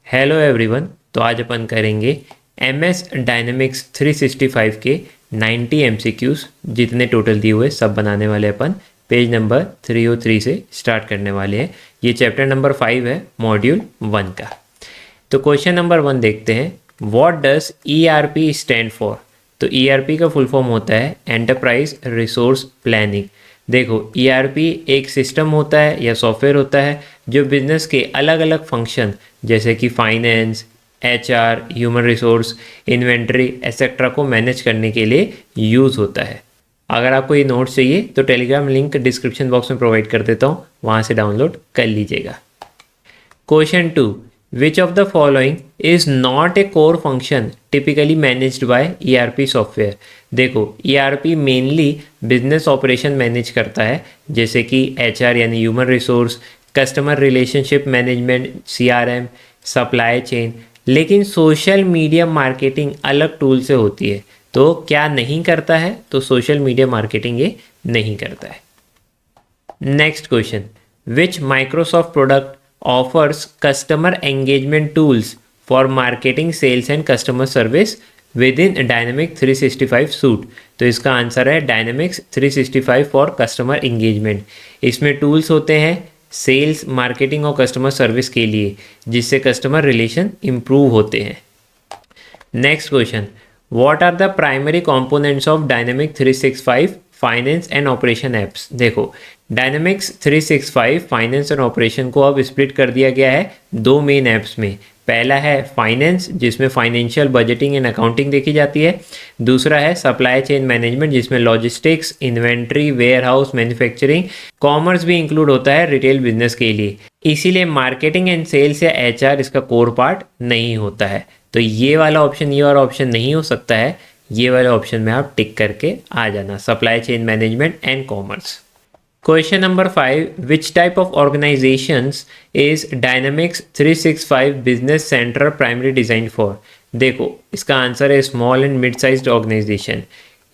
Hello everyone. तो आज अपन करेंगे MS डायनेमिक्स 365 के 90 MCQs जितने टोटल दिए हुए सब बनाने वाले अपन पेज नंबर 303 से स्टार्ट करने वाले हैं। ये चैप्टर नंबर 5 है मॉड्यूल 1 का। तो क्वेश्चन नंबर 1 देखते हैं। What does ERP stand for? तो ERP का फुल फॉर्म होता है एंटरप्राइज रिसोर्स प्लानिंग। देखो ERP एक सिस्टम होता है या सॉफ्टवेयर होता है जो बिजनेस के अलग अलग फंक्शन जैसे कि finance, HR, human resource, inventory etcetera को मैनेज करने के लिए यूज़ होता है। अगर आपको ये नोट्स चाहिए तो टेलीग्राम लिंक डिस्क्रिप्शन बॉक्स में प्रोवाइड कर देता हूँ, वहाँ से डाउनलोड कर लीजिएगा। Question 2, which of the following is not a core function typically managed by ERP software? देखो ERP mainly business operation manage करता है जैसे कि HR यानी human resource, customer relationship management CRM, supply chain, लेकिन सोशल मीडिया मार्केटिंग अलग tool से होती है। तो क्या नहीं करता है? तो सोशल मीडिया मार्केटिंग ये नहीं करता है। Next question, which Microsoft product offers customer engagement tools for marketing, sales and customer service within dynamic 365 suite? तो इसका आंसर है डायनेमिक्स 365 फॉर कस्टमर एंगेजमेंट। इसमें टूल्स होते हैं सेल्स, मार्केटिंग और कस्टमर सर्विस के लिए, जिससे कस्टमर रिलेशन इम्प्रूव होते हैं। Next question, what are the primary components of dynamic 365 finance and operation apps? देखो डायनेमिक्स 365 फाइनेंस एंड ऑपरेशन को अब स्प्लिट कर दिया गया है दो मेन ऐप्स में। पहला है फाइनेंस जिसमें फाइनेंशियल बजटिंग एंड अकाउंटिंग देखी जाती है। दूसरा है सप्लाई चेन मैनेजमेंट जिसमें logistics, inventory, warehouse, manufacturing, commerce भी इंक्लूड होता है रिटेल बिजनेस के लिए। इसीलिए मार्केटिंग एंड सेल्स या HR इसका कोर पार्ट नहीं होता है। तो ये वाला ऑप्शन, ये वाला ऑप्शन नहीं हो सकता है। ये वाले ऑप्शन में आप टिक करके आ जाना, supply chain management and commerce. Question number 5, which type of organizations is Dynamics 365 Business Center primarily designed for? देखो इसका आंसर है small and mid sized organisation.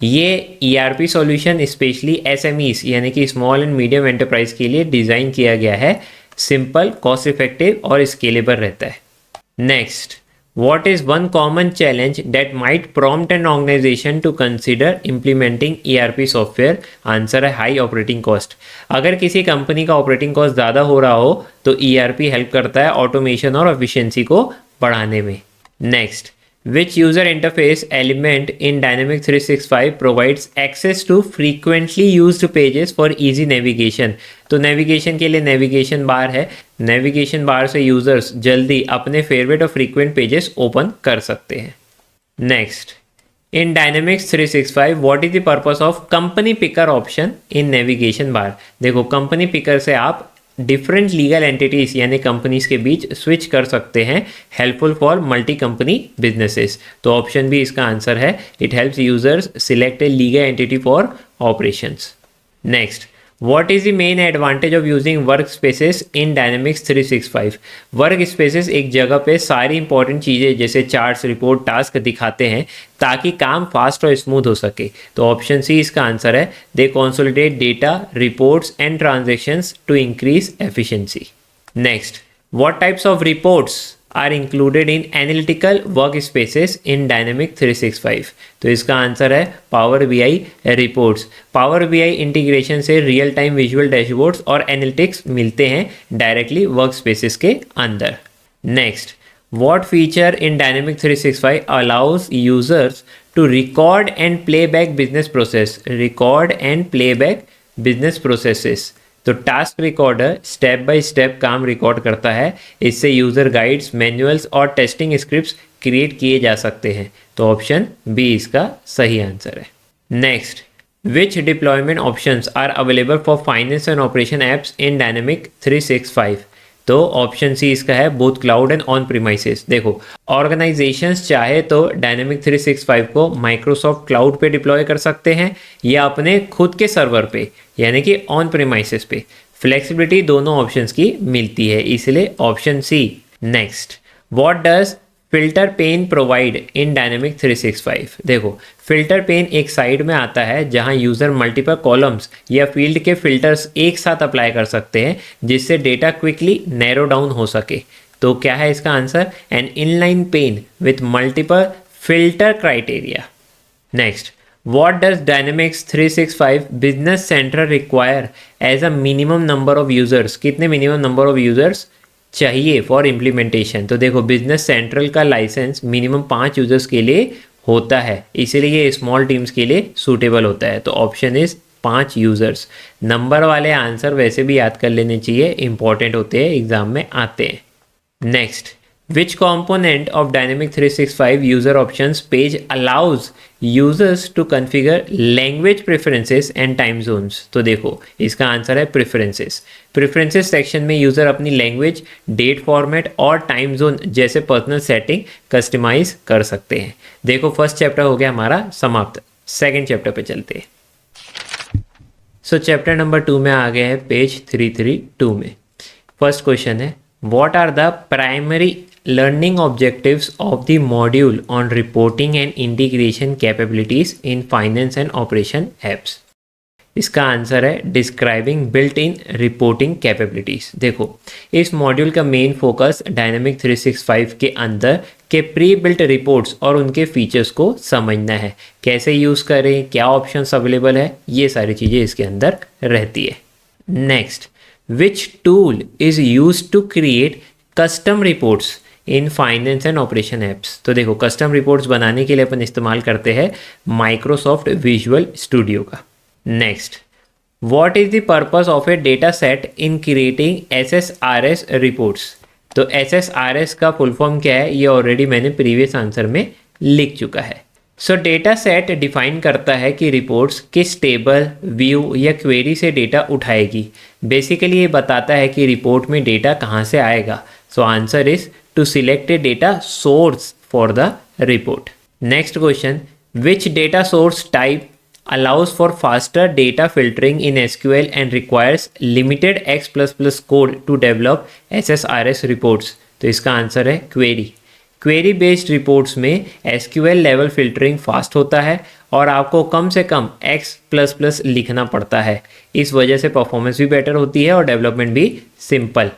ये ERP सॉल्यूशन स्पेशली SMEs यानी कि स्मॉल एंड मीडियम एंटरप्राइज के लिए design किया गया है। सिंपल, कॉस्ट इफेक्टिव और स्केलेबल रहता है। Next, what is one common challenge that might prompt an organization to consider implementing ERP software? Answer है हाई ऑपरेटिंग कॉस्ट। अगर किसी कंपनी का ऑपरेटिंग कॉस्ट ज़्यादा हो रहा हो तो ERP हेल्प करता है ऑटोमेशन और एफिशिएंसी को बढ़ाने में। Next, which user interface element in Dynamics 365 provides access to frequently used pages for easy navigation? तो नेविगेशन के लिए नेविगेशन बार है। नेविगेशन बार से यूजर्स जल्दी अपने फेवरेट और फ्रीक्वेंट पेजेस ओपन कर सकते हैं। Next, in dynamics 365 what is the purpose of company picker option in navigation bar? देखो कंपनी पिकर से आप डिफरेंट लीगल एंटिटीज यानी कंपनीज के बीच स्विच कर सकते हैं, helpful for multi company businesses. तो ऑप्शन बी इसका आंसर है, it helps users select a legal entity for operations. Next, what is the main advantage of using work spaces in dynamics 365? Work spaces एक जगह पे सारी important चीज़ें जैसे charts, report, task दिखाते हैं ताकि काम फास्ट और स्मूथ हो सके। तो ऑप्शन सी इसका आंसर है, they consolidate data, reports and transactions to increase efficiency. Next, what types of reports are included in analytical work spaces in dynamic 365? तो इसका आंसर है power BI reports. Power BI integration से real time visual dashboards और analytics मिलते हैं directly work spaces के अंदर। Next, what feature in Dynamic 365 allows users to record and playback business process? Record and playback business processes। तो task recorder step by step काम record करता है। इससे यूज़र गाइड्स, मैनुअल्स और टेस्टिंग स्क्रिप्ट्स क्रिएट किए जा सकते हैं। तो ऑप्शन बी इसका सही आंसर है। Next, which deployment options are available for finance and operation apps in dynamic 365? तो ऑप्शन सी इसका है both cloud and on premises. देखो ऑर्गेनाइजेशंस चाहे तो डायनेमिक 365 को माइक्रोसॉफ्ट क्लाउड पे डिप्लॉय कर सकते हैं या अपने खुद के सर्वर पे यानी कि ऑन प्रीमाइसेस पे। फ्लेक्सिबिलिटी दोनों ऑप्शंस की मिलती है, इसलिए option C. Next, what does filter pane provide in dynamic 365? देखो फिल्टर पेन एक साइड में आता है जहां यूज़र मल्टीपल कॉलम्स या फील्ड के फिल्टर्स एक साथ अप्लाई कर सकते हैं जिससे डेटा क्विकली नैरो डाउन हो सके। तो क्या है इसका answer? An inline pane with multiple filter criteria. Next, what does Dynamics 365 Business Central require as a minimum number of users? कितने मिनिमम नंबर ऑफ यूजर्स चाहिए फॉर इम्प्लीमेंटेशन? तो देखो, बिजनेस सेंट्रल का लाइसेंस मिनिमम 5 यूजर्स के लिए होता है, इसीलिए ये स्मॉल टीम्स के लिए सूटेबल होता है। तो ऑप्शन इज 5 यूजर्स। नंबर वाले आंसर वैसे भी याद कर लेने चाहिए, इंपॉर्टेंट होते हैं, एग्जाम में आते हैं। Next, which component of Dynamics 365 user options page allows users to configure language preferences and time zones? तो देखो, इसका आंसर है प्रेफरेंसेस। प्रेफरेंसेस सेक्शन में यूज़र अपनी लैंग्वेज, डेट फॉर्मेट और टाइम जोन जैसे पर्सनल सेटिंग कस्टमाइज कर सकते हैं। देखो, फर्स्ट चैप्टर हो गया हमारा समाप्त, सेकेंड चैप्टर पे चलते हैं। सो चैप्टर नंबर 2 में आ गए हैं पेज 332 में। फर्स्ट क्वेश्चन है, what are the primary learning objectives of the module on reporting and integration capabilities in finance and operation apps? इसका आंसर है describing built in reporting capabilities. देखो, इस मॉड्यूल का मेन फोकस डायनेमिक 365 के अंदर के pre built reports और उनके फीचर्स को समझना है, कैसे यूज़ करें, क्या ऑप्शंस अवेलेबल है, ये सारी चीज़ें इसके अंदर रहती है। Next, which tool is used to create custom reports in finance and operation apps? तो देखो, कस्टम रिपोर्ट्स बनाने के लिए अपन इस्तेमाल करते हैं माइक्रोसॉफ्ट विजुअल स्टूडियो का। Next, what is the purpose of A data set in creating SSRS reports? तो SSRS का फुल फॉर्म क्या है, ये ऑलरेडी मैंने प्रीवियस आंसर में लिख चुका है। सो डेटा सेट डिफाइन करता है कि रिपोर्ट्स किस टेबल, व्यू या क्वेरी से डेटा उठाएगी। बेसिकली ये बताता है कि रिपोर्ट में डेटा कहाँ से आएगा। So answer is to select a data source for the report. Next question, which data source type allows for faster data filtering in SQL and requires limited X++ code to develop SSRS reports? तो इसका answer है query. Query based reports में SQL level filtering fast होता है और आपको कम से कम X++ लिखना पड़ता है। इस वजह से परफॉर्मेंस भी बेटर होती है और डेवलपमेंट भी simple.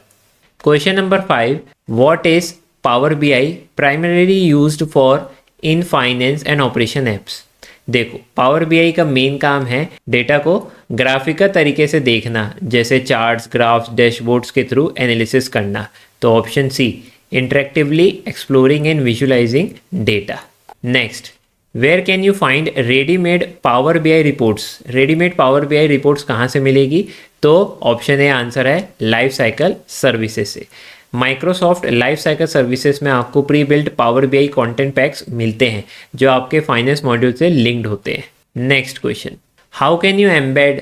Question number 5, what is power BI primarily used for in finance and operation apps? देखो, पावर BI का मेन काम है डेटा को ग्राफिकल तरीके से देखना, जैसे चार्ट्स, ग्राफ्स, डैशबोर्ड्स के थ्रू एनालिसिस करना। तो option C, interactively exploring and visualizing data. Next, where can you find readymade power BI reports? Readymade power BI reports कहाँ से मिलेगी? तो ऑप्शन ए आंसर है लाइफ साइकिल सर्विसेज से। Microsoft life cycle services में आपको pre built power BI content PACS मिलते हैं जो आपके फाइनेंस मॉड्यूल से लिंक्ड होते हैं। Next question, how can you embed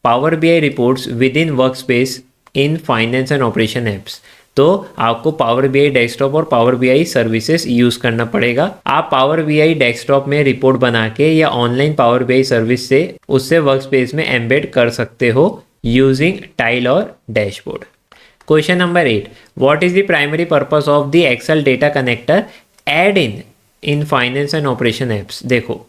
power BI reports with in work space in finance and operation apps? तो आपको पावर BI डेस्कटॉप और पावर BI सर्विसेज यूज़ करना पड़ेगा। आप पावर BI डेस्कटॉप में रिपोर्ट बना के या ऑनलाइन पावर BI सर्विस से उससे वर्क स्पेस में एम्बेड कर सकते हो यूजिंग टाइल और dashboard. Question number 8, what is the primary purpose of the Excel data connector add-in in finance and operation apps? देखो,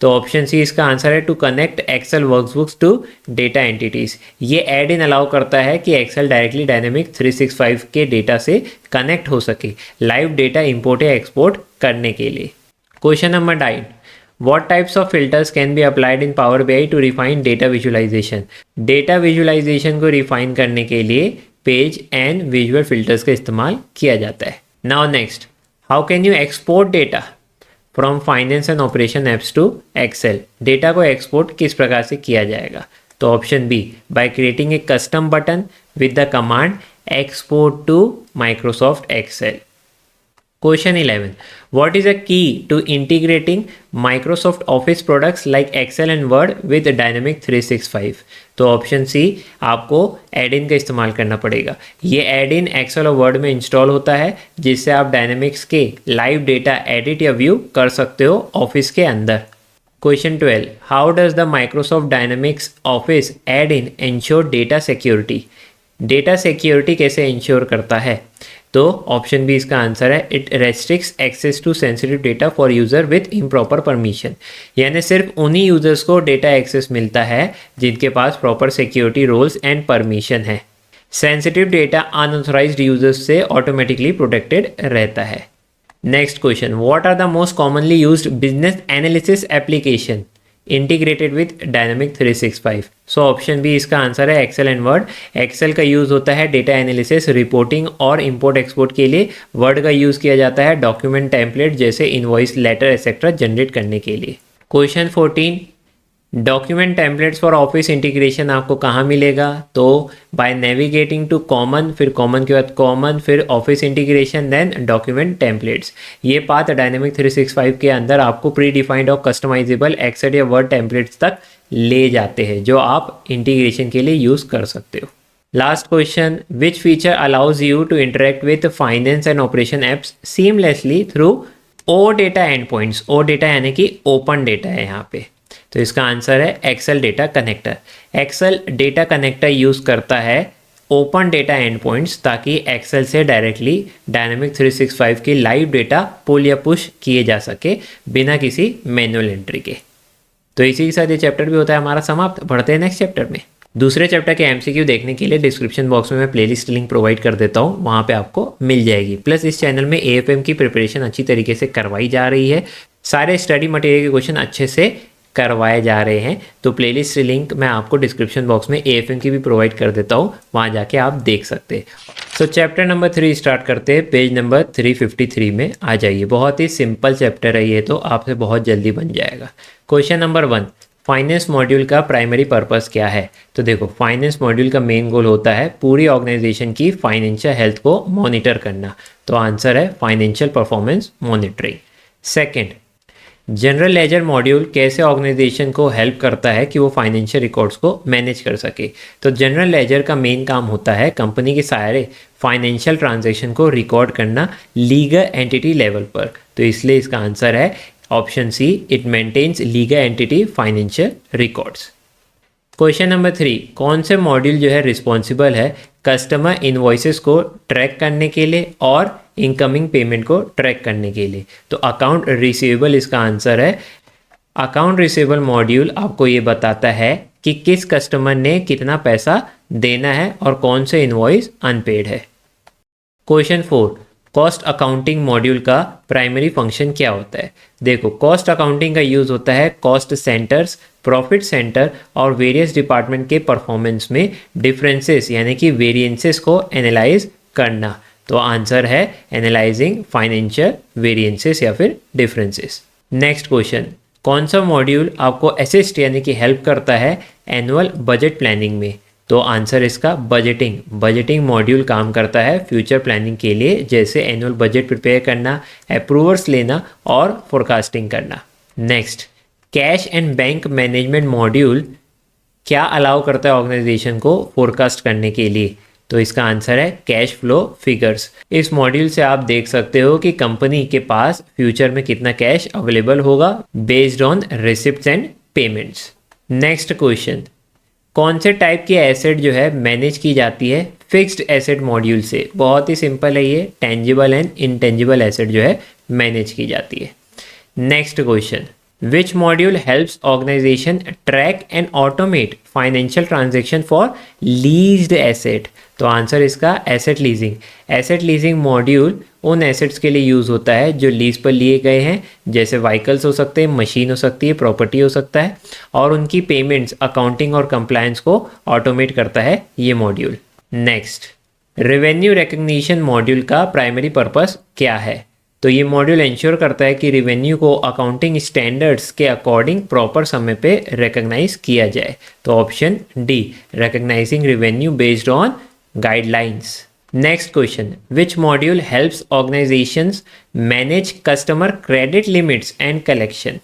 तो ऑप्शन सी इसका आंसर है to connect Excel workbooks to data entities. ये add in allow करता है कि Excel directly dynamic 365 के data से कनेक्ट हो सके लाइव डेटा इंपोर्ट या एक्सपोर्ट करने के लिए। Question number 9, What types of filters can be applied in Power BI to refine data visualization? Data visualisation को रिफाइन करने के लिए पेज एंड विजुअल फिल्टर्स का इस्तेमाल किया जाता है। Now next, how can you export data from finance and operation apps to Excel? Data को एक्सपोर्ट किस प्रकार से किया जाएगा? तो option B, by creating a custom button with the command export to Microsoft Excel. Question 11, what is a key to integrating Microsoft Office products like Excel and Word with Dynamic 365? तो option सी, आपको add इन का इस्तेमाल करना पड़ेगा। ये add in Excel और word में install होता है जिससे आप डायनेमिक्स के लाइव डेटा एडिट या व्यू कर सकते हो ऑफिस के अंदर। Question 12, how does the Microsoft dynamics office add in ensure data security? Data security कैसे इंश्योर करता है? तो ऑप्शन बी इसका आंसर है, it restricts access to sensitive data for user with improper permission. यानी सिर्फ उन्हीं यूज़र्स को डेटा एक्सेस मिलता है जिनके पास proper security roles and permission है। सेंसिटिव डेटा अनऑथराइज्ड यूजर्स से ऑटोमेटिकली प्रोटेक्टेड रहता है। Next question, what are the most commonly used business analysis application integrated with dynamic 365? So option B इसका आंसर है एक्सेल एंड वर्ड। एक्सेल का use होता है data analysis, reporting और import export के लिए। वर्ड का यूज़ किया जाता है डॉक्यूमेंट टेम्पलेट जैसे इनवॉइस, लेटर एक्सेट्रा जनरेट करने के लिए। Question 14, document templates for office integration आपको कहाँ मिलेगा? तो बाय नेविगेटिंग टू कॉमन, फिर कॉमन के बाद कॉमन, फिर office integration, then document templates. ये पाथ डायनामिक 365 के अंदर आपको प्री डिफाइंड और कस्टमाइजेबल एक्सेल या वर्ड टेम्पलेट्स तक ले जाते हैं जो आप इंटीग्रेशन के लिए यूज़ कर सकते हो। Last question, which feature allows you to interact with finance and operation apps seamlessly through O data end points? O data यानी कि ओपन डेटा है यहाँ पे, तो इसका आंसर है Excel data connector. Excel data connector use करता है ओपन डेटा एंड पॉइंट्स ताकि एक्सेल से डायरेक्टली डायनामिक 365 की लाइव डेटा पुल या पुश किए जा सके बिना किसी मैनुअल एंट्री के। तो इसी के साथ ये चैप्टर भी होता है हमारा समाप्त। बढ़ते हैं नेक्स्ट चैप्टर में। दूसरे चैप्टर के एमसीक्यू देखने के लिए डिस्क्रिप्शन बॉक्स में मैं प्लेलिस्ट लिंक प्रोवाइड कर देता हूँ, वहाँ पे आपको मिल जाएगी। प्लस इस चैनल में एएफएम की प्रिपरेशन अच्छी तरीके से करवाई जा रही है, सारे स्टडी मटेरियल के क्वेश्चन अच्छे से करवाए जा रहे हैं। तो प्लेलिस्ट लिंक मैं आपको डिस्क्रिप्शन बॉक्स में एएफएम की भी प्रोवाइड कर देता हूँ, वहाँ जाके आप देख सकते हैं। सो चैप्टर नंबर 3 स्टार्ट करते हैं। पेज नंबर 353 में आ जाइए। बहुत ही सिंपल चैप्टर है ये, तो आपसे बहुत जल्दी बन जाएगा। क्वेश्चन नंबर 1, फाइनेंस मॉड्यूल का प्राइमरी पर्पस क्या है? तो देखो, फाइनेंस मॉड्यूल का मेन गोल होता है पूरी ऑर्गेनाइजेशन की फाइनेंशियल हेल्थ को मॉनिटर करना। तो आंसर है financial performance monitoring. Second, general ledger module कैसे ऑर्गेनाइजेशन को हेल्प करता है कि वो फाइनेंशियल रिकॉर्ड्स को मैनेज कर सके? तो जनरल लेजर का मेन काम होता है कंपनी के सारे फाइनेंशियल ट्रांजैक्शन को रिकॉर्ड करना लीगल एंटिटी लेवल पर। तो इसलिए इसका आंसर है option C, it maintains legal entity financial records. Question number 3, कौन से मॉड्यूल जो है रिस्पॉन्सिबल है कस्टमर इनवॉइसेस को ट्रैक करने के लिए और इनकमिंग पेमेंट को ट्रैक करने के लिए? तो अकाउंट रिसीवेबल इसका आंसर है। अकाउंट रिसीवेबल मॉड्यूल आपको ये बताता है कि किस कस्टमर ने कितना पैसा देना है और कौन से इनवॉइस अनपेड है। क्वेश्चन 4, कॉस्ट अकाउंटिंग मॉड्यूल का प्राइमरी फंक्शन क्या होता है? देखो, कॉस्ट अकाउंटिंग का यूज़ होता है कॉस्ट सेंटर्स, प्रॉफिट सेंटर और वेरियस डिपार्टमेंट के परफॉर्मेंस में डिफरेंसेस यानी कि वेरिएंसेस को एनालाइज करना। तो आंसर है एनालाइजिंग फाइनेंशियल वेरिएंसेस या फिर डिफरेंसेस। नेक्स्ट क्वेश्चन, कौन सा मॉड्यूल आपको असिस्ट यानी कि हेल्प करता है एनुअल बजट प्लानिंग में? तो आंसर इसका बजटिंग। बजटिंग मॉड्यूल काम करता है फ्यूचर प्लानिंग के लिए, जैसे एनुअल बजट प्रिपेयर करना, अप्रूवर्स लेना और फोरकास्टिंग करना। Next, cash and bank management module क्या अलाउ करता है ऑर्गेनाइजेशन को फोरकास्ट करने के लिए? तो इसका आंसर है कैश फ्लो फिगर्स। इस मॉड्यूल से आप देख सकते हो कि कंपनी के पास फ्यूचर में कितना कैश अवेलेबल होगा based on receipts and payments. Next question, कौन से टाइप की एसेट जो है मैनेज की जाती है फिक्स्ड एसेट मॉड्यूल से? बहुत ही सिंपल है ये, टेंजिबल एंड इनटेंजिबल एसेट जो है मैनेज की जाती है। Next question, which module helps organisation track and automate financial transaction for leased asset? तो आंसर इसका asset leasing. Asset leasing module उन एसेट्स के लिए यूज़ होता है जो लीज पर लिए गए हैं, जैसे व्हीकल्स हो सकते हैं, मशीन हो सकती है, प्रॉपर्टी हो सकता है, और उनकी पेमेंट्स, अकाउंटिंग और कंप्लायंस को ऑटोमेट करता है ये module. Next, revenue recognition module का प्राइमरी पर्पस क्या है? तो ये मॉड्यूल इंश्योर करता है कि रेवेन्यू को अकाउंटिंग स्टैंडर्ड्स के अकॉर्डिंग प्रॉपर समय पे रिकग्नाइज किया जाए। तो option D, recognising revenue based on guidelines. Next question, which module helps organisations manage customer credit limits and collection?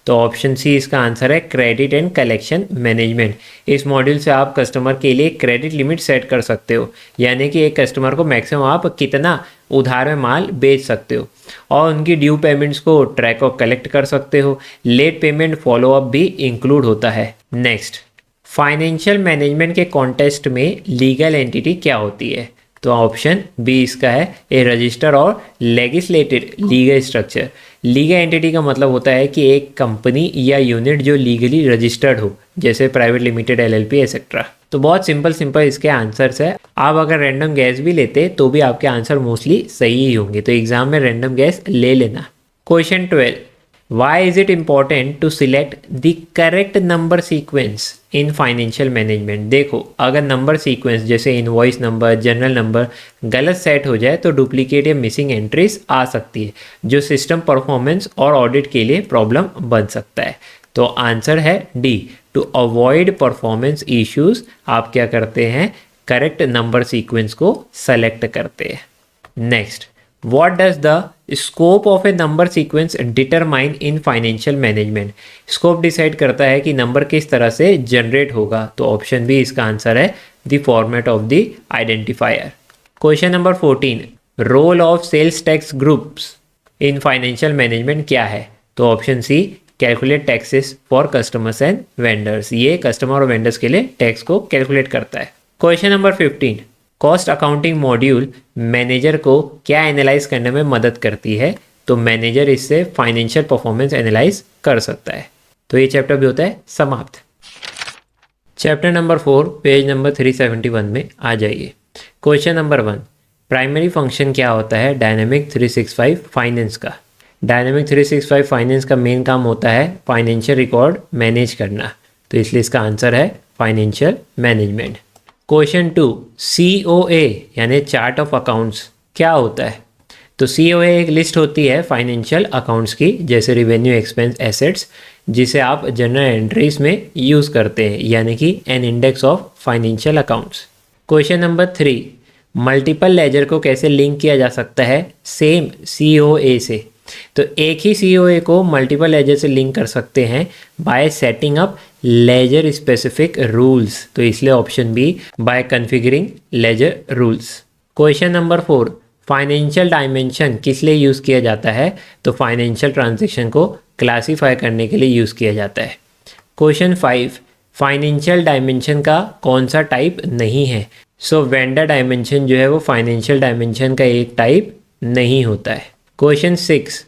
तो ऑप्शन सी इसका आंसर है क्रेडिट एंड कलेक्शन मैनेजमेंट। इस मॉड्यूल से आप कस्टमर के लिए क्रेडिट लिमिट सेट कर सकते हो, यानी कि एक कस्टमर को मैक्सिमम आप कितना उधार में माल बेच सकते हो, और उनकी ड्यू पेमेंट्स को ट्रैक और कलेक्ट कर सकते हो। लेट पेमेंट फॉलोअप भी इंक्लूड होता है। नेक्स्ट, फाइनेंशियल मैनेजमेंट के कॉन्टेक्स्ट में लीगल एंटिटी क्या होती है? तो ऑप्शन बी इसका है ए रजिस्टर और लेगिस्लेटेड लीगल स्ट्रक्चर। लीगल एंटिटी का मतलब होता है कि एक कंपनी या यूनिट जो लीगली रजिस्टर्ड हो, जैसे प्राइवेट लिमिटेड, एलएलपी एक्सेट्रा। तो बहुत सिंपल इसके आंसर्स है। आप अगर रैंडम गैस भी लेते तो भी आपके आंसर मोस्टली सही ही होंगे, तो एग्जाम में रैंडम गैस ले लेना। Question 12, why is it important to select the correct number sequence in financial management. देखो, अगर नंबर सीक्वेंस जैसे इनवॉइस नंबर, जनरल नंबर गलत सेट हो जाए तो डुप्लीकेट या मिसिंग एंट्रीज आ सकती है, जो सिस्टम परफॉर्मेंस और ऑडिट के लिए प्रॉब्लम बन सकता है। तो आंसर है D, to avoid performance issues आप क्या करते हैं, करेक्ट नंबर सीक्वेंस को सेलेक्ट करते हैं। Next, what does the scope of a number sequence determine in financial management. Scope decide करता है कि नंबर किस तरह से जनरेट होगा, तो ऑप्शन बी इसका आंसर है the format of the identifier. Question number 14, role of sales tax groups in financial management क्या है, तो option C, calculate taxes for customers and vendors. ये कस्टमर और वेंडर्स के लिए टैक्स को कैलकुलेट करता है। Question number 15, cost accounting module manager को क्या एनालाइज करने में मदद करती है, तो मैनेजर इससे फाइनेंशियल परफॉर्मेंस एनालाइज कर सकता है। तो ये चैप्टर भी होता है समाप्त। चैप्टर नंबर 4 पेज नंबर 371 में आ जाइए। क्वेश्चन नंबर 1, प्राइमरी फंक्शन क्या होता है डायनेमिक 365 फाइनेंस का। डायनेमिक 365 फाइनेंस का मेन काम होता है फाइनेंशियल रिकॉर्ड मैनेज करना, तो इसलिए इसका आंसर है फाइनेंशियल मैनेजमेंट। क्वेश्चन 2, COA यानी चार्ट ऑफ अकाउंट्स क्या होता है, तो COA एक लिस्ट होती है फाइनेंशियल अकाउंट्स की, जैसे रिवेन्यू, एक्सपेंस, एसेट्स, जिसे आप जनरल एंट्रीज में यूज़ करते हैं, यानी कि an index of financial accounts. Question number 3, multiple ledger को कैसे लिंक किया जा सकता है सेम COA से, तो एक ही COA को मल्टीपल लेजर से लिंक कर सकते हैं by setting up ledger specific rules, तो इसलिए option B, by configuring ledger rules. Question number 4, financial dimension किस लिए यूज़ किया जाता है, तो फाइनेंशियल ट्रांजैक्शन को क्लासीफाई करने के लिए यूज़ किया जाता है। क्वेश्चन 5, फाइनेंशियल डायमेंशन का कौन सा टाइप नहीं है, सो वेंडर डायमेंशन जो है वो फाइनेंशियल डायमेंशन का एक टाइप नहीं होता है। क्वेश्चन 6,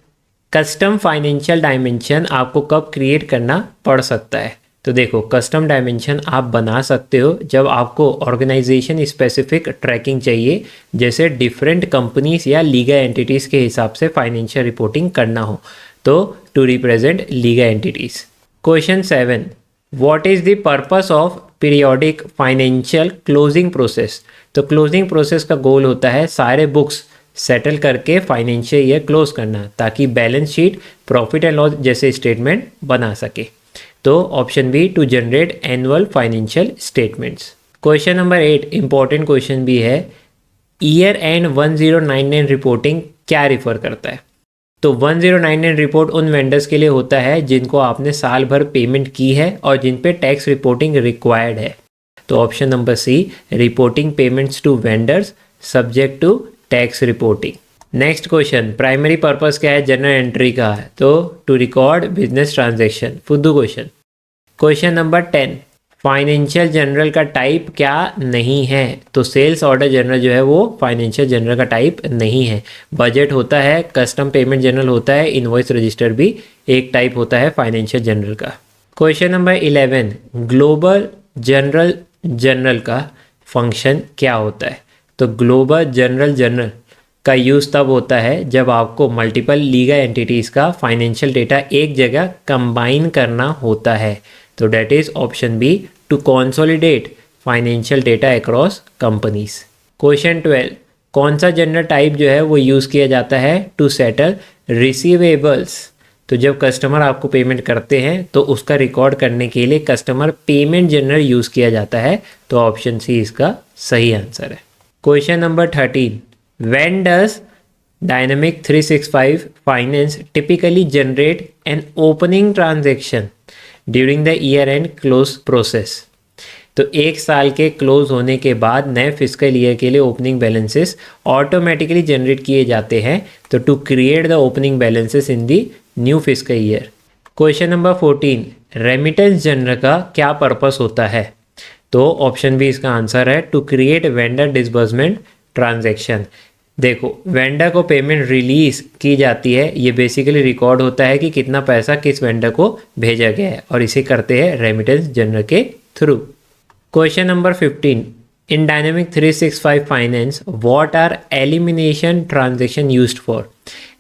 कस्टम फाइनेंशियल डायमेंशन आपको कब क्रिएट करना पड़ सकता है, तो देखो, कस्टम डायमेंशन आप बना सकते हो जब आपको ऑर्गेनाइजेशन स्पेसिफिक ट्रैकिंग चाहिए, जैसे डिफरेंट कंपनीज या लीगल एंटिटीज़ के हिसाब से फाइनेंशियल रिपोर्टिंग करना हो, तो to represent legal entities. Question 7, what is the purpose of periodic financial closing process, तो क्लोजिंग प्रोसेस का गोल होता है सारे बुक्स सेटल करके फाइनेंशियल ईयर क्लोज करना, ताकि balance sheet, profit and loss जैसे स्टेटमेंट बना सके, तो option B, to generate annual financial statements. Question number 8 important question भी है, ईयर एंड 1099 रिपोर्टिंग क्या रिफर करता है, तो 1099 रिपोर्ट उन वेंडर्स के लिए होता है जिनको आपने साल भर पेमेंट की है और जिन पे टैक्स रिपोर्टिंग रिक्वायर्ड है, तो option number C, reporting payments to vendors subject to tax reporting. Next question, primary purpose क्या है जनरल एंट्री का, तो टू रिकॉर्ड बिजनेस ट्रांजैक्शन, फुद्दू question. Question number 10, financial general का टाइप क्या नहीं है, तो सेल्स ऑर्डर जनरल जो है वो फाइनेंशियल जनरल का टाइप नहीं है। बजट होता है, कस्टम पेमेंट जनरल होता है, इनवॉइस रजिस्टर भी एक टाइप होता है फाइनेंशियल जनरल का। क्वेश्चन नंबर 11, ग्लोबल जनरल का फंक्शन क्या होता है, तो ग्लोबल जनरल का यूज़ तब होता है जब आपको मल्टीपल लीगल एंटिटीज़ का फाइनेंशियल डेटा एक जगह कंबाइन करना होता है, तो that is option B, to consolidate financial data across companies. Question 12, कौन सा जनरल टाइप जो है वो यूज़ किया जाता है टू सेटल रिसीवेबल्स, तो जब कस्टमर आपको पेमेंट करते हैं तो उसका रिकॉर्ड करने के लिए कस्टमर पेमेंट जनरल यूज़ किया जाता है, तो ऑप्शन सी इसका सही आंसर है। Question number 13, when does Dynamic 365 Finance typically generate an opening transaction during the year end close process, तो एक साल के क्लोज होने के बाद नए फिजिकल ईयर के लिए ओपनिंग बैलेंसेस ऑटोमेटिकली जनरेट किए जाते हैं, तो to create the opening balances in the new physical year. Question number 14, remittance journal का क्या पर्पस होता है, तो ऑप्शन बी इसका आंसर है, to create vendor disbursement transaction. देखो, वेंडर को पेमेंट रिलीज की जाती है, ये बेसिकली रिकॉर्ड होता है कि कितना पैसा किस वेंडर को भेजा गया है, और इसे करते हैं रेमिटेंस जनरल के थ्रू। Question number 15, in dynamic 365 finance what are elimination transaction used for.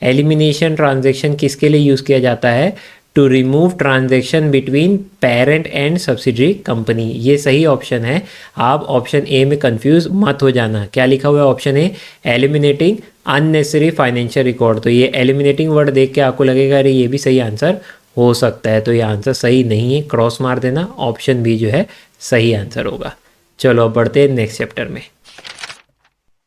Elimination transaction किसके लिए यूज़ किया जाता है? To remove transaction between parent and subsidiary company. ये सही ऑप्शन है। आप ऑप्शन ए में कंफ्यूज मत हो जाना। क्या लिखा हुआ है option A? Eliminating unnecessary financial record. तो ये एलिमिनेटिंग वर्ड देख के आपको लगेगा अरे ये भी सही आंसर हो सकता है, तो ये आंसर सही नहीं है, क्रॉस मार देना। ऑप्शन बी जो है सही आंसर होगा। चलो अब बढ़ते हैं नेक्स्ट चैप्टर में।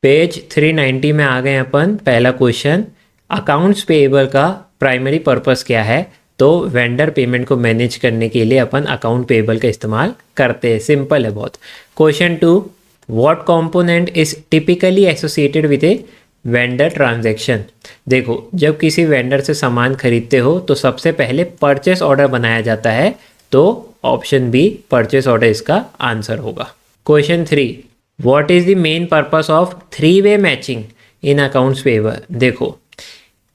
पेज 390 में आ गए अपन। पहला क्वेश्चन, अकाउंट्स पेएबल का प्राइमरी पर्पस क्या है? तो वेंडर पेमेंट को मैनेज करने के लिए अपन अकाउंट पेएबल का इस्तेमाल करते हैं। सिंपल है बहुत। Question 2, what component is typically associated with a vendor transaction. देखो, जब किसी वेंडर से सामान खरीदते हो तो सबसे पहले परचेस ऑर्डर बनाया जाता है, तो ऑप्शन बी परचेस ऑर्डर इसका आंसर होगा। Question 3, what is the main purpose of 3-वे मैचिंग इन अकाउंट्स पेएबल। देखो,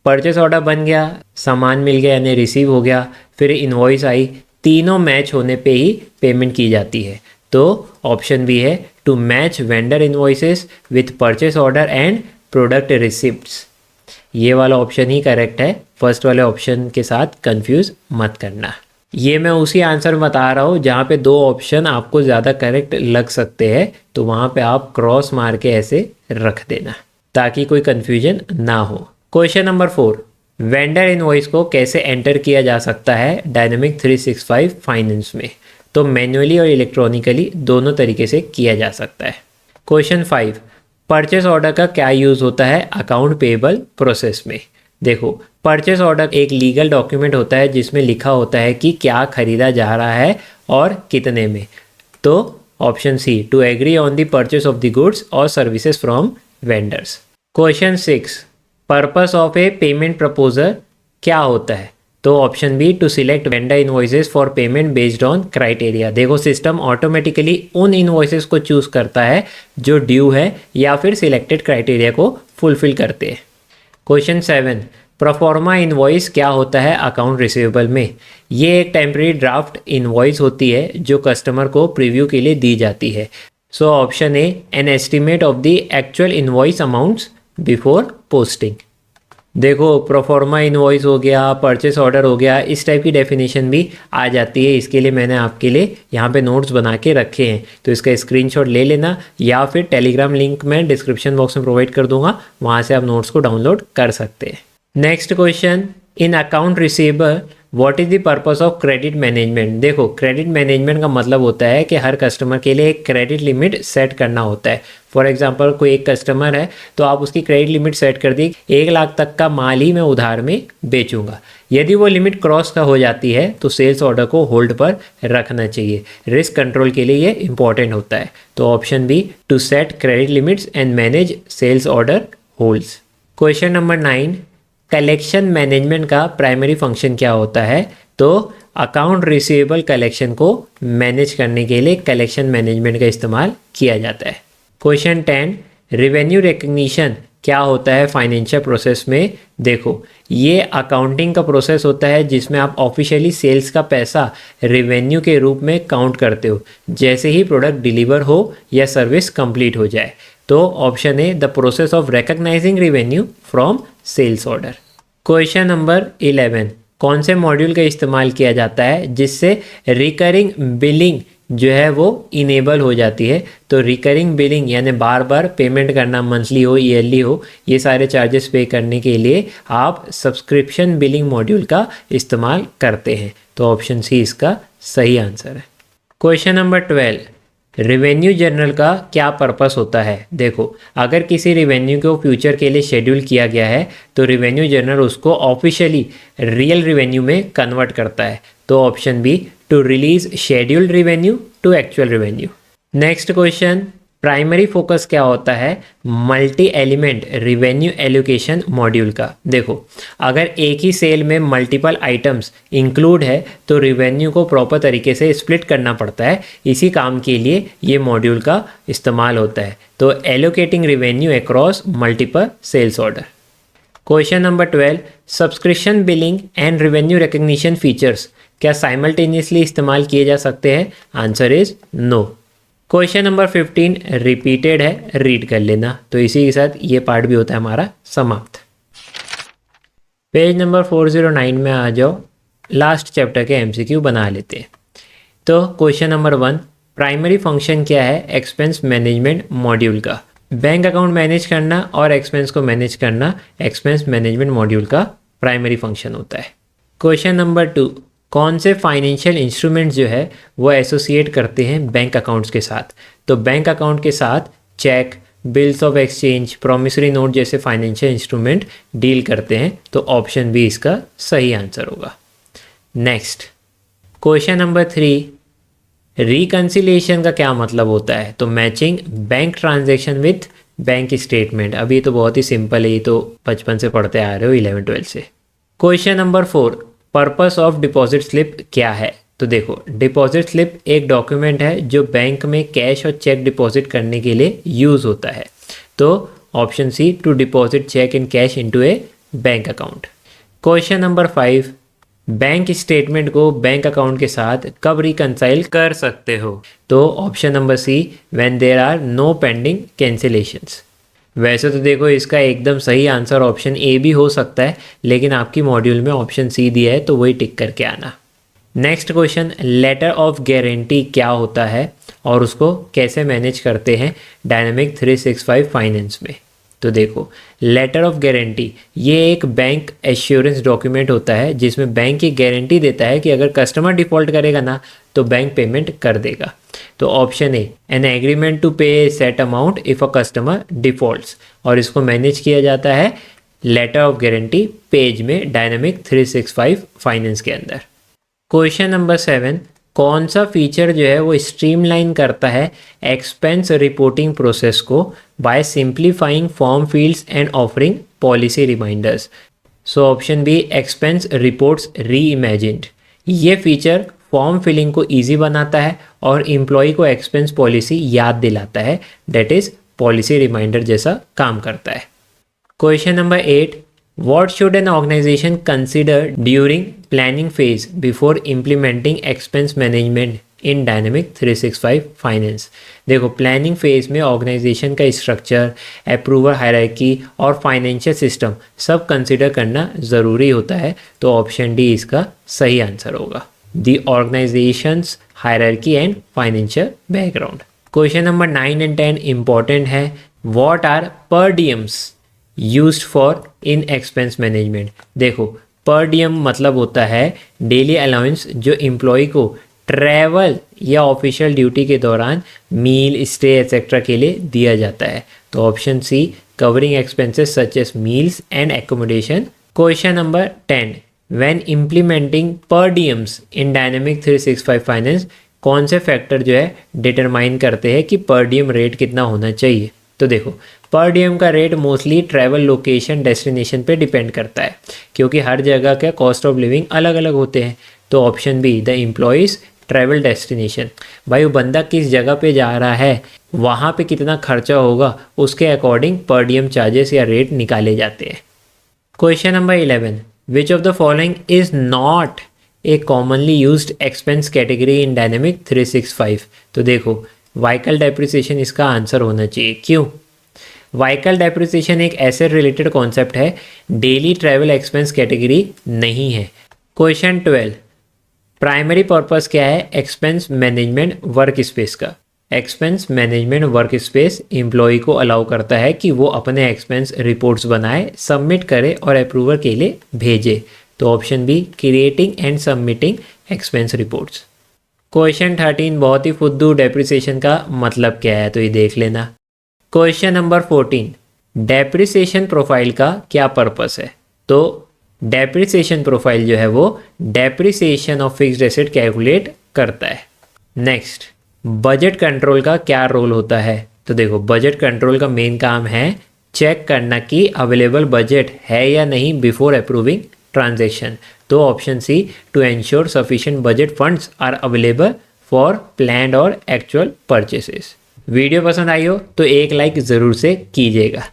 परचेस ऑर्डर बन गया, सामान मिल गया यानी रिसीव हो गया, फिर इनवॉइस आई, तीनों मैच होने पे ही पेमेंट की जाती है। तो ऑप्शन बी है to match vendor invoices with purchase order and product receipts. ये वाला ऑप्शन ही करेक्ट है। फर्स्ट वाले ऑप्शन के साथ कंफ्यूज मत करना। ये मैं उसी आंसर में बता रहा हूँ जहाँ पे दो ऑप्शन आपको ज़्यादा करेक्ट लग सकते हैं, तो वहाँ पे आप क्रॉस मार के ऐसे रख देना ताकि कोई कन्फ्यूजन ना हो। क्वेश्चन नंबर 4, वेंडर इनवॉइस को कैसे एंटर किया जा सकता है डायनेमिक 365 फाइनेंस में? तो मैन्युअली और इलेक्ट्रॉनिकली दोनों तरीके से किया जा सकता है। क्वेश्चन 5, परचेस ऑर्डर का क्या यूज़ होता है अकाउंट पेएबल प्रोसेस में? देखो, परचेस ऑर्डर एक लीगल डॉक्यूमेंट होता है जिसमें लिखा होता है कि क्या खरीदा जा रहा है और कितने में। तो option C, to agree on the purchase of the goods और services from vendors. Question 6, purpose of a payment proposal क्या होता है? तो option B, to select vendor invoices for payment based on criteria. देखो, सिस्टम ऑटोमेटिकली उन invoices को choose करता है जो ड्यू है या फिर सिलेक्टेड क्राइटेरिया को फुलफिल करते हैं। क्वेश्चन 7, प्रोफॉर्मा इनवॉइस क्या होता है अकाउंट रिसीवेबल में? ये एक टेम्परेरी ड्राफ्ट इनवॉइस होती है जो कस्टमर को प्रीव्यू के लिए दी जाती है। So option A, an estimate of the actual invoice amounts before posting. देखो, प्रोफॉर्मा इनवॉइस हो गया, परचेस ऑर्डर हो गया, इस टाइप की डेफिनेशन भी आ जाती है। इसके लिए मैंने आपके लिए यहाँ पे नोट्स बना के रखे हैं, तो इसका स्क्रीनशॉट ले लेना या फिर टेलीग्राम लिंक मैं डिस्क्रिप्शन बॉक्स में प्रोवाइड कर दूंगा, वहाँ से आप नोट्स को डाउनलोड कर सकते हैं। Next question, in account receivable what is the purpose of credit management? देखो, क्रेडिट मैनेजमेंट का मतलब होता है कि हर कस्टमर के लिए एक क्रेडिट लिमिट सेट करना होता है। फॉर एग्जांपल, कोई एक कस्टमर है तो आप उसकी क्रेडिट लिमिट सेट कर दी, 1 लाख तक का माल ही मैं उधार में बेचूंगा। यदि वो लिमिट क्रॉस का हो जाती है तो सेल्स ऑर्डर को होल्ड पर रखना चाहिए। रिस्क कंट्रोल के लिए ये इंपॉर्टेंट होता है। तो option B, to set credit limits and manage sales order holds. Question number 9, collection management का प्राइमरी फंक्शन क्या होता है? तो अकाउंट रिसीवेबल कलेक्शन को मैनेज करने के लिए कलेक्शन मैनेजमेंट का इस्तेमाल किया जाता है। क्वेश्चन 10, रेवेन्यू रिकग्निशन क्या होता है फाइनेंशियल प्रोसेस में? देखो, ये अकाउंटिंग का प्रोसेस होता है जिसमें आप ऑफिशियली सेल्स का पैसा रेवेन्यू के रूप में काउंट करते हो जैसे ही प्रोडक्ट डिलीवर हो या सर्विस कंप्लीट हो जाए। तो option A, the process of recognising revenue from sales order. Question number 11, कौन से मॉड्यूल का इस्तेमाल किया जाता है जिससे रिकरिंग बिलिंग जो है वो इनेबल हो जाती है? तो रिकरिंग बिलिंग यानी बार बार पेमेंट करना, मंथली हो ईयरली हो, ये सारे चार्जेस पे करने के लिए आप सब्सक्रिप्शन बिलिंग मॉड्यूल का इस्तेमाल करते हैं। तो ऑप्शन सी इसका सही आंसर है। क्वेश्चन नंबर 12, रेवेन्यू जर्नल का क्या पर्पस होता है? देखो, अगर किसी रेवेन्यू को फ्यूचर के लिए शेड्यूल किया गया है तो रेवेन्यू जर्नल उसको ऑफिशियली रियल रेवेन्यू में कन्वर्ट करता है। तो option B, to release scheduled revenue to actual revenue. Next question, primary focus क्या होता है multi element revenue allocation module का? देखो, अगर एक ही सेल में मल्टीपल आइटम्स इंक्लूड है तो रेवेन्यू को प्रॉपर तरीके से स्प्लिट करना पड़ता है। इसी काम के लिए ये मॉड्यूल का इस्तेमाल होता है। तो allocating revenue across multiple sales order. Question number 12, subscription billing and revenue recognition features क्या साइमल्टेनियसली इस्तेमाल किए जा सकते हैं? Answer is no. Question number 15 repeated है, रीड कर लेना। तो इसी के साथ ये पार्ट भी होता है हमारा समाप्त। पेज नंबर 409 में आ जाओ, लास्ट चैप्टर के एमसीक्यू बना लेते हैं। तो क्वेश्चन नंबर 1, प्राइमरी फंक्शन क्या है एक्सपेंस मैनेजमेंट मॉड्यूल का? बैंक अकाउंट मैनेज करना और एक्सपेंस को मैनेज करना एक्सपेंस मैनेजमेंट मॉड्यूल का प्राइमरी फंक्शन होता है। क्वेश्चन नंबर 2, कौन से फाइनेंशियल इंस्ट्रूमेंट्स जो है वो एसोसिएट करते हैं बैंक अकाउंट्स के साथ? तो बैंक अकाउंट के साथ cheque, bills of exchange, promissory note जैसे फाइनेंशियल इंस्ट्रूमेंट डील करते हैं। तो ऑप्शन बी इसका सही आंसर होगा। नेक्स्ट क्वेश्चन नंबर 3, रिकन्सिलिएशन का क्या मतलब होता है? तो matching bank transaction with bank statement. अभी तो बहुत ही सिंपल है, ये तो बचपन से पढ़ते आ रहे हो 11-12 से। Question number 4, purpose of deposit slip क्या है? तो देखो, डिपॉजिट स्लिप एक डॉक्यूमेंट है जो बैंक में कैश और चेक डिपॉजिट करने के लिए यूज़ होता है। तो option C, to deposit cheque in cash into a bank account. Question number 5, bank statement को बैंक अकाउंट के साथ कब रिकंसाइल कर सकते हो? तो option number C, when there are no pending cancellations. वैसे तो देखो इसका एकदम सही आंसर ऑप्शन ए भी हो सकता है, लेकिन आपकी मॉड्यूल में ऑप्शन सी दिया है तो वही टिक करके आना। Next question, letter of guarantee क्या होता है और उसको कैसे मैनेज करते हैं डायनामिक 365 फाइनेंस में? तो देखो, लेटर ऑफ गारंटी ये एक बैंक एश्योरेंस डॉक्यूमेंट होता है जिसमें बैंक ये गारंटी देता है कि अगर कस्टमर डिफ़ॉल्ट करेगा ना तो बैंक पेमेंट कर देगा। तो option A, an agreement to pay set amount if a customer defaults, और इसको मैनेज किया जाता है लेटर ऑफ गारंटी पेज में डायनामिक 365 फाइनेंस के अंदर। क्वेश्चन नंबर 7, कौन सा फीचर जो है वो स्ट्रीमलाइन करता है एक्सपेंस रिपोर्टिंग प्रोसेस को by simplifying form fields and offering policy reminders? So option B, expense reports reimagined. ये फीचर फॉर्म फिलिंग को इजी बनाता है और एम्प्लॉय को एक्सपेंस पॉलिसी याद दिलाता है, दैट इज पॉलिसी रिमाइंडर जैसा काम करता है। Question number 8, What should an organization consider during planning phase before implementing expense management in Dynamic 365 Finance? देखो, प्लानिंग फेज में ऑर्गेनाइजेशन का स्ट्रक्चर, अप्रूवल हायरार्की और फाइनेंशियल सिस्टम सब कंसिडर करना ज़रूरी होता है। तो ऑप्शन डी इसका सही आंसर होगा, the organisations hierarchy and financial background. Question number 9 and 10 important है। What are per diems used for in expense management? देखो, पर डीएम मतलब होता है डेली अलाउंस जो एम्प्लॉय को ट्रैवल या ऑफिशियल ड्यूटी के दौरान मील, स्टे एक्सेट्रा के लिए दिया जाता है। तो option C, covering expenses such as meals and accommodation. Question number 10, when implementing per diems in dynamic 365 finance कौन से फैक्टर जो है डिटरमाइन करते हैं कि पर डीएम रेट कितना होना चाहिए? तो देखो, पर डीएम का rate mostly travel location destination पे डिपेंड करता है, क्योंकि हर जगह के कॉस्ट ऑफ लिविंग अलग अलग होते हैं। तो option B, the employee's travel destination. भाई वो बंदा किस जगह पे जा रहा है, वहाँ पे कितना खर्चा होगा, उसके अकॉर्डिंग पर डीएम चार्जेस या रेट निकाले जाते हैं। Question number 11, which of the following is not a commonly used expense category in dynamic 365? तो देखो, व्हीकल डेप्रिसिएशन इसका आंसर होना चाहिए। क्यों? व्हीकल डेप्रिसिएशन एक एसेट रिलेटेड कॉन्सेप्ट है, डेली ट्रैवल एक्सपेंस कैटेगरी नहीं है। क्वेश्चन 12, प्राइमरी पर्पस क्या है एक्सपेंस मैनेजमेंट वर्क स्पेस का? Expense management work space employee को अलाउ करता है कि वो अपने एक्सपेंस रिपोर्ट्स बनाए, सबमिट करे और अप्रूवल के लिए भेजे। तो option B, creating and submitting expense reports. Question 13, बहुत ही फुद्दू, डेप्रिसिएशन का मतलब क्या है? तो ये देख लेना। क्वेश्चन नंबर 14, डेप्रिसिएशन प्रोफाइल का क्या पर्पस है? तो डेप्रिसिएशन प्रोफाइल जो है वो depreciation of fixed asset calculate करता है। नेक्स्ट, बजट कंट्रोल का क्या रोल होता है? तो देखो, बजट कंट्रोल का मेन काम है चेक करना कि अवेलेबल बजट है या नहीं बिफोर अप्रूविंग ट्रांजैक्शन। तो option C, to ensure sufficient budget funds are available for planned और एक्चुअल परचेसेस। वीडियो पसंद आई हो तो एक लाइक ज़रूर से कीजिएगा।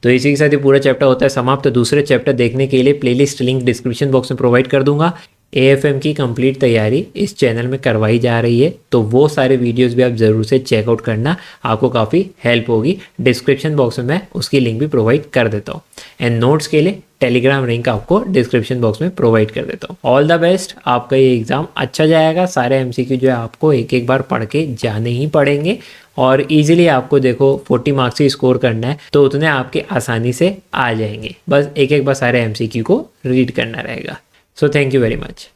तो इसी के साथ ये पूरा चैप्टर होता है समाप्त। तो दूसरे चैप्टर देखने के लिए प्लेलिस्ट लिंक डिस्क्रिप्शन बॉक्स में प्रोवाइड कर दूंगा। AFM की कंप्लीट तैयारी इस चैनल में करवाई जा रही है, तो वो सारे वीडियोस भी आप ज़रूर से चेकआउट करना, आपको काफ़ी हेल्प होगी। डिस्क्रिप्शन बॉक्स में मैं उसकी लिंक भी प्रोवाइड कर देता हूँ एंड नोट्स के लिए टेलीग्राम लिंक आपको डिस्क्रिप्शन बॉक्स में प्रोवाइड कर देता हूँ। ऑल द बेस्ट, आपका ये एग्ज़ाम अच्छा जाएगा। सारे MCQ जो है आपको एक एक बार पढ़ के जाने ही पड़ेंगे और इजीली आपको देखो 40 मार्क्स ही स्कोर करना है, तो उतने आपके आसानी से आ जाएंगे। बस एक एक बार सारे MCQ को रीड करना रहेगा। So thank you very much.